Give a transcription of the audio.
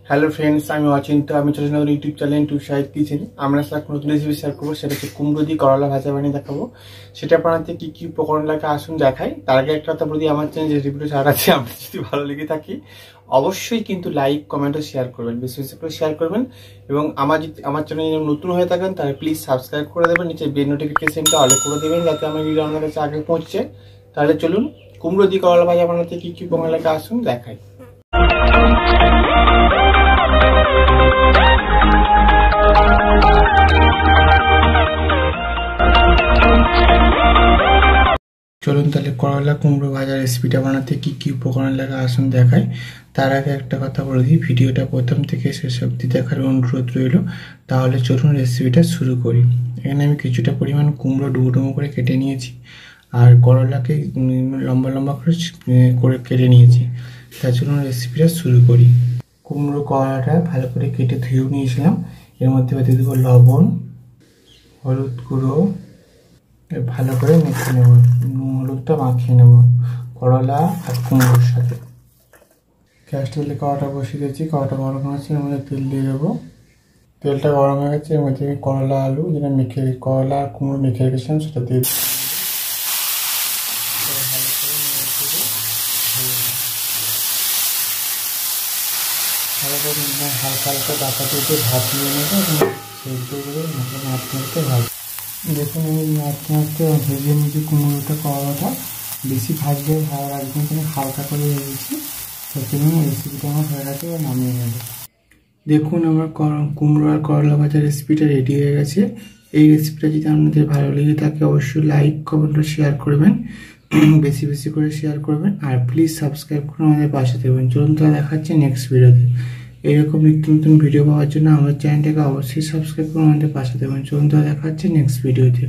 Hello friends, আমি অচিন্ত। আমি চলে আসলাম ইউটিউব চ্যানেল টু শাহিদ কিচেনে। আমরা একটা নতুন রেসিপি শেয়ার করবো, সেটা হচ্ছে কুমড়ো দিয়ে করলা ভাজা বানিয়ে দেখাবো। সেটা বানাতে কি কি উপকরণ লাগে আসুন দেখাই। তার আগে একটা কথা বলি, আমার চ্যানেল যে রেসিপিটা ছাড়া আছে, আপনার যদি ভালো লেগে থাকে অবশ্যই কিন্তু লাইক কমেন্ট ও শেয়ার করবেন, বেশি বেশি করে শেয়ার করবেন। এবং আমার চ্যানেল নতুন হয়ে থাকেন তাহলে প্লিজ সাবস্ক্রাইব করে দেবেন, নিচে বেল নোটিফিকেশনটা অল করে দেবেন যাতে আমার ভিডিও আপনার কাছে আগে পৌঁছে। তাহলে চলুন কুমড়ো দিয়ে করলা ভাজা বানাতে কি কি উপকরণ লাগে আসুন দেখাই। চলুন তাহলে করলা কুমড়ো ভাজা রেসিপিটা বানাতে কি কি উপকরণ লাগে আসুন দেখাই। তার আগে একটা কথা বলে দিই, ভিডিওটা প্রথম থেকে শেষ অবধি দেখার অনুরোধ রইল। তাহলে চলুন রেসিপিটা শুরু করি। এখানে আমি কিছুটা পরিমাণ কুমড়ো ডুমো ডুমো করে কেটে নিয়েছি, আর করলাকে লম্বা লম্বা করে কেটে নিয়েছি। তার জন্য রেসিপিটা শুরু করি। কুমড়ো করলাটা ভালো করে কেটে ধুয়েও নিয়েছিলাম। এর মধ্যে দিয়ে দেবো লবণ, হলুদ গুঁড়ো, ভালো করে মেখে নেব। হলুদটা মাখিয়ে নেব করলা আর কুমড়োর সাথে। গ্যাসটা দিলে কড়াটা বসিয়ে দিয়েছি, কড়াটা গরম হয়েছে, এর মধ্যে তেল দিয়ে দেবো। তেলটা গরম হয়ে গেছে, এর মধ্যে আমি করলা আলু যেটা করলা আর কুমড়ো মেখে রেখেছিলাম সেটা দিয়ে ভালো করে হালকা হালকা ডাকা দিয়ে ভাপিয়ে নেবো এবং সেদ্ধ করে নাড়তে নাড়তে ভাজবো। দেখুন আমি নাড়তে নাড়তে ভেজে নিয়েছি কুমড়োটা করলাটা। বেশি ভাজলে ভালো লাগবে না, হালকা করে ভেজেছি। তার জন্য রেসিপিটা আমার হয়ে গেছে, নামিয়ে নেব। দেখুন আমার কুমড়ো আর করলা ভাজা রেসিপিটা রেডি হয়ে গেছে। এই রেসিপিটা যদি আপনাদের ভালো লেগে থাকে অবশ্যই লাইক কমেন্ট ও শেয়ার করবেন, বেশি বেশি করে শেয়ার করবেন। আর প্লিজ সাবস্ক্রাইব করে আমাদের পাশে থাকবেন। চলুন তাহলে দেখাচ্ছে নেক্সট ভিডিওতে। এরকম নিত্য নতুন ভিডিও পাওয়ার জন্য আমার চ্যানেলটাকে অবশ্যই সাবস্ক্রাইব করে আমাদের পাশে থাকবেন। চলুন তাহলে দেখাচ্ছে নেক্সট ভিডিওতে।